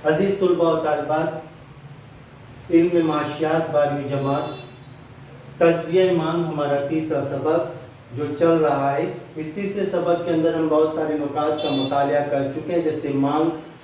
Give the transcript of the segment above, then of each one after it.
अजीज तुलबा और तालिबात, इल्म माशियात 12वीं जमात तज्ज़िया मांग हमारा तीसरा सबक जो चल रहा है। इस तीसरे सबक के अंदर हम बहुत सारे नुकात का मुतालिया कर चुके हैं, जैसे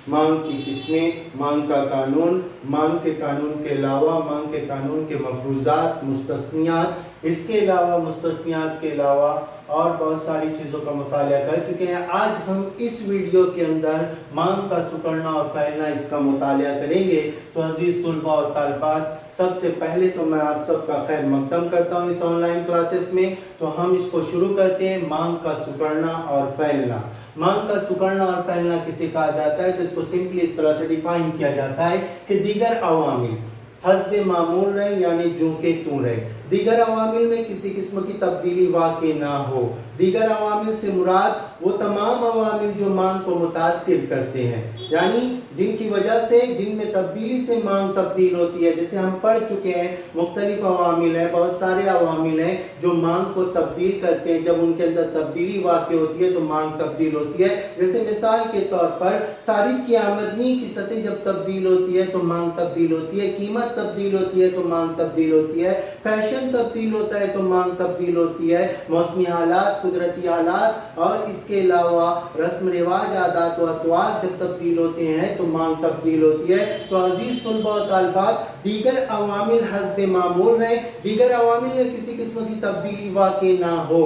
मांग की किस्में, मांग का कानून, मांग के कानून के अलावा मांग के कानून के मफरूज़ात, मुस्तस्नियात, इसके अलावा मुस्तस्नियात के अलावा और बहुत सारी चीज़ों का मुतालिया कर चुके हैं। आज हम इस वीडियो के अंदर मांग का सुकड़ना और फैलना, इसका मुतालिया करेंगे। तो अजीज़ तुलबा और तालिबात, सबसे पहले तो मैं आप सबका खैर मकदम करता हूँ इस ऑनलाइन क्लासेस में। तो हम इसको शुरू करते हैं, मांग का सुकड़ना और फैलना। मांग का सुकड़ना और फैलना किसे कहा जाता है? तो इसको सिंपली इस तरह से डिफाइन किया जाता है कि दीगर अवामिल हस्बे मामूल रहे, यानी जो के तू रहे, दीगर अवामिल में किसी किस्म की तब्दीली वाक़ई ना हो। दीगर अवामिल से मुराद वो तमाम अवामिल जो मांग को मुतासिर करते हैं, यानी जिनकी वजह से, जिनमें तब्दीली से मांग तब्दील होती है। जैसे हम पढ़ चुके हैं, मुख्तलिफ अवामिल हैं, बहुत सारे अवामिल हैं जो मांग को तब्दील करते हैं। जब उनके अंदर तब्दीली वाक़ई होती है तो मांग तब्दील होती है। जैसे मिसाल के तौर पर सारिफ की आमदनी की सतह जब तब्दील होती है तो मांग तब्दील होती है, कीमत तब्दील होती है तो मांग तब्दील होती है, फैशन तब्दील होता है तो मांग तब्दील होती है, मौसमी हालात, कुदरती हालात और इसके अलावा रस्म रिवाज, आदात व अतवार जब तब्दील होते हैं तो मांग तब्दील होती है। तो अजीज तुलबा व तालिबात, दीगर अवामिल हस्बे मामूल रहे, दीगर अवामिल में किसी किस्म की तब्दीली वाक़ई ना हो,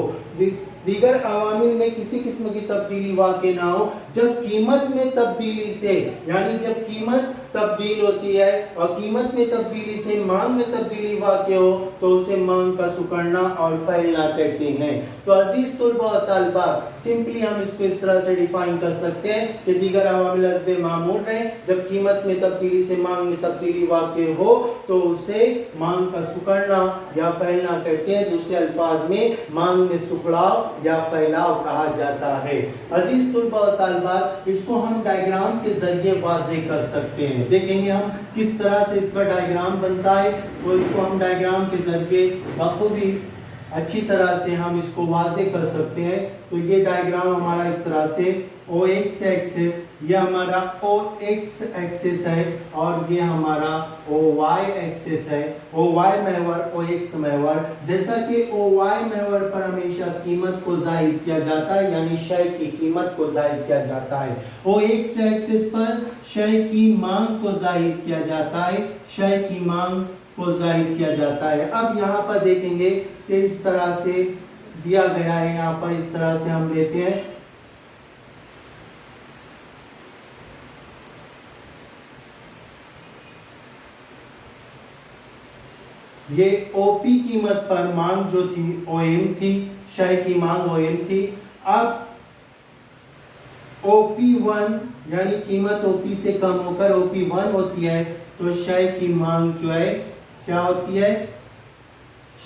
दीगर अवामिल में किसी किस्म की तब्दीली वाक़ई ना हो। जब कीमत में तब्दीली से, यानी जब कीमत तब्दील होती है और कीमत में तब्दीली से मांग में तब्दीली वाक़ई हो तो उसे मांग का सुकड़ना और फैलना कहते हैं। तो अजीज तुलबा और तालिबात, सिंपली हम इसको इस तरह से डिफाइन कर सकते हैं कि दीगर अवामिल हस्बे मामूल रहे, जब कीमत में तब्दीली से मांग में तब्दीली वाक़ई हो तो उसे मांग का सुकड़ना या फैलना कहते हैं। दूसरे अल्फाज में मांग में सुकड़ाव या फैलाव कहा जाता है। अजीज तुलबा और तालिबात, इसको हम डायग्राम के जरिए वाज़ेह कर सकते हैं। देखेंगे हम किस तरह से इसका डायग्राम बनता है, तो इसको हम डायग्राम के जरिए बखूबी अच्छी तरह से हम इसको वाज़ेह कर सकते हैं। तो ये डायग्राम हमारा इस तरह से OX एक्सिस, ये हमारा OX एक्सिस है और ये हमारा OY एक्सिस है। OY महवर, OX महवर। जैसा कि OY महवर पर हमेशा कीमत को जाहिर किया जाता है, यानी शय की कीमत को जाहिर किया जाता है। OX एक्सिस पर शय की मांग को जाहिर किया जाता है, शय की मांग को जाहिर किया जाता है। अब यहाँ पर देखेंगे कि इस तरह से दिया गया है, यहाँ पर इस तरह से हम लेते हैं, ये OP कीमत पर मांग जो थी OM थी, शय की मांग OM थी। अब OP1 यानी कीमत OP से कम होकर OP1 होती है तो शय की मांग जो है क्या होती है?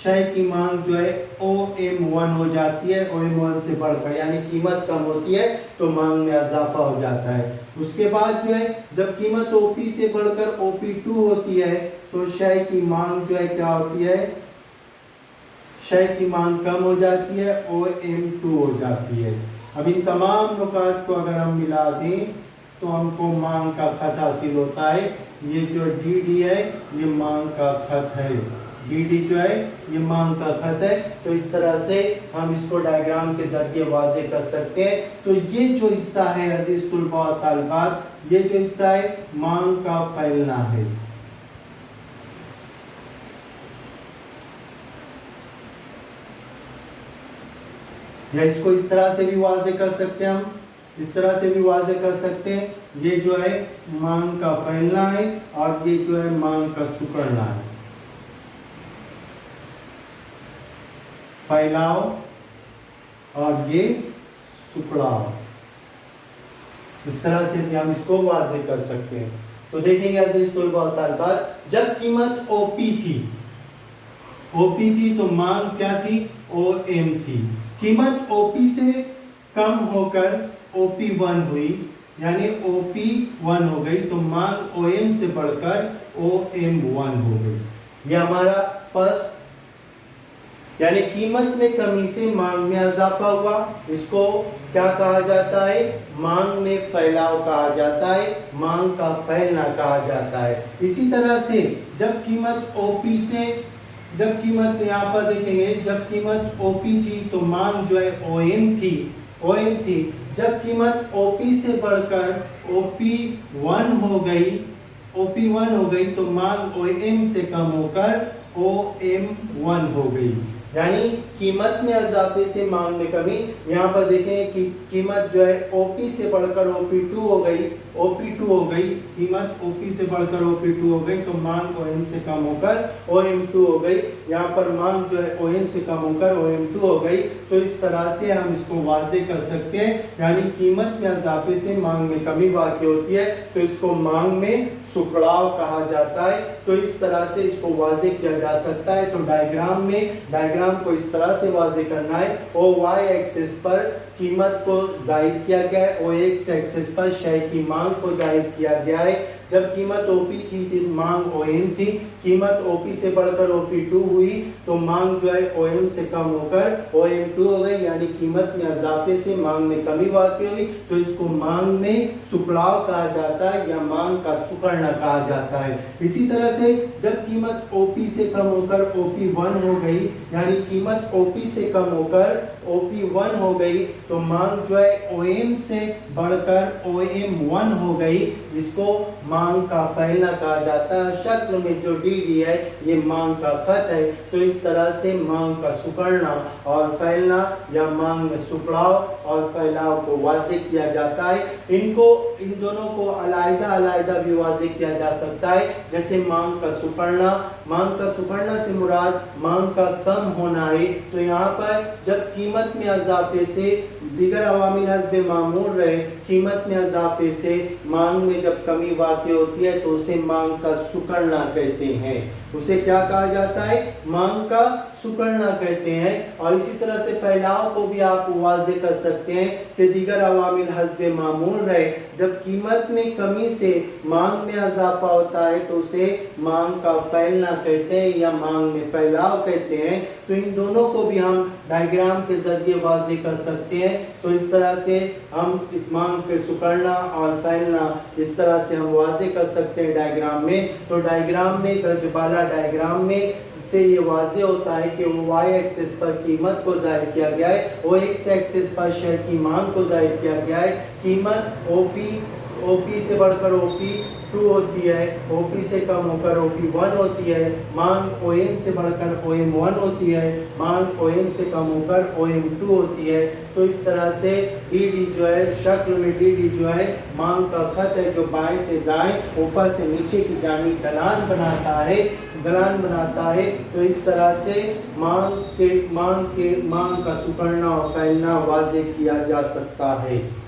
शय की मांग जो है OM1 हो जाती है, OM1 से बढ़कर, यानी कीमत कम होती है तो मांग में इजाफा हो जाता है। उसके बाद जो है जब कीमत OP से बढ़कर OP2 होती है तो शय की मांग जो है क्या होती है? शय की मांग कम हो जाती है, OM2 हो जाती है। अब इन तमाम नुकात को अगर हम मिला दें तो हमको मांग का खत हासिल होता है। ये जो DD है ये मांग का खत है, DD जो है ये मांग का खत है। तो इस तरह से हम इसको डायग्राम के जरिए वाज़ेह कर सकते हैं। तो ये जो हिस्सा है अजीज तुलबा और तालिबात, ये जो हिस्सा है मांग का फैलना है। या इसको इस तरह से भी वाज़ेह कर सकते हैं, हम इस तरह से भी वाज़ेह कर सकते हैं। ये जो है मांग का फैलना है और ये जो है मांग का सुकड़ना है। फैलाव और ये सुकड़ाव, इस तरह से भी हम इसको वाज़ेह कर सकते हैं। तो देखेंगे अजीज तुलबा और तालिबात, जब कीमत OP थी तो मांग क्या थी? OM थी। कीमत OP से कम होकर OP1 हुई, यानी OP1 हो गई तो मांग OM से बढ़कर OM1 हो गई। ये हमारा फर्स्ट यानी कीमत में कमी से मांग में इजाफा हुआ, इसको क्या कहा जाता है? मांग में फैलाव कहा जाता है, मांग का फैलना कहा जाता है। इसी तरह से जब कीमत ओपी से, जब कीमत यहाँ पर देखेंगे, जब कीमत ओपी थी तो मांग जो है ओएम थी, ओएम थी। जब कीमत ओपी से बढ़कर ओपी 1 हो गई, ओपी 1 हो गई तो मांग ओएम से कम होकर ओएम 1 हो गई। यानी कीमत में इजाफे से मांग में कमी। यहाँ पर देखें कि कीमत जो है ओपी से बढ़कर ओपी 2 हो गई, ओपी 2 हो गई, कीमत ओपी से बढ़कर ओपी 2 हो गई तो मांग ओएम से कम होकर ओएम 2 हो गई। यहाँ पर मांग जो है ओएम से कम होकर ओएम 2 हो गई। तो इस तरह से हम इसको वाजे कर सकते हैं, यानी कीमत में इजाफे से मांग में कमी वाक़ई होती है तो इसको मांग में सुखड़ाव कहा जाता है। तो इस तरह से इसको वाजे किया जा सकता है। तो डायग्राम में, डायग्राम को इस तरह से वाजे करना है। ओ वाई एक्सिस पर कीमत को जाहिर किया गया है, ओ एक्स एक्सिस पर शय की मांग को जाहिर किया गया है। जब कीमत ओपी थी मांग ओएम थी, कीमत ओपी से बढ़कर ओपी 2 हुई तो मांग जो है ओएम से कम होकर ओएम 2 हो गई, यानी कीमत में इजाफे से मांग में कमी वाक़ई हुई तो इसको मांग में सुखड़ाव कहा जाता है या मांग का सुकड़ना कहा जाता है। इसी तरह से जब कीमत ओपी से कम होकर ओपी 1 हो गई, यानी कीमत ओपी से कम होकर ओपी 1 हो गई तो मांग जो है ओएम से बढ़कर ओएम 1 हो गई, इसको मांग का फैलना कहा जाता है। शक्ल में जो डी डी है ये मांग का खत है। तो इस तरह से मांग का सुकड़ना और फैलना या मांग में सुकड़ाव और फैलाव को वाज़े किया जाता है। इनको, इन दोनों को अलग अलग भी वाज़े किया जा सकता है। जैसे मांग का सुकड़ना, मांग का सुकड़ना से मुराद मांग का कम होना है। तो यहाँ पर जब कीमत में इजाफे से दीगर अवामिल हस्बे मामूल रहे, कीमत में इजाफे से मांग में जब कमी वाक़ई होती है तो उसे मांग का सुकड़ना कहते हैं। उसे क्या कहा जाता है? मांग का सुकड़ना कहते हैं। और इसी तरह से फैलाव को भी आप वाज़े कर सकते हैं कि दीगर अवामिल हस्बे मामूल रहे, जब कीमत में कमी से मांग में इजाफा होता है तो उसे मांग का फैलना कहते हैं या मांग में फैलाव कहते हैं। तो इन दोनों को भी हम डायग्राम के जरिए वाज़े कर सकते हैं। तो इस तरह से हम मांग के सुकड़ना और फैलना इस तरह से हम वाज़े कर सकते हैं डायग्राम में। तो डायग्राम में दर्जबाला डायग्राम में से ये वाज़े होता है कि वो वाई एक्सिस पर कीमत को जाहिर किया गया है, वो एक्स एक्सिस पर शेयर की मांग को जाहिर किया गया है। कीमत ओपी से बढ़कर ओपी 2 होती है, ओपी से कम होकर ओपी 1 होती है। मांग ओएम से बढ़कर ओएम 1 होती है, मांग ओएम से कम होकर ओएम 2 होती है। तो इस तरह से डी जो है, शक्ल में डी जो है मांग का खत है जो बाएं से दाएं, ऊपर से नीचे की जानिब ढलान बनाता है, ढलान बनाता है। तो इस तरह से मांग का सुकड़ना और फैलना वाज़े किया जा सकता है।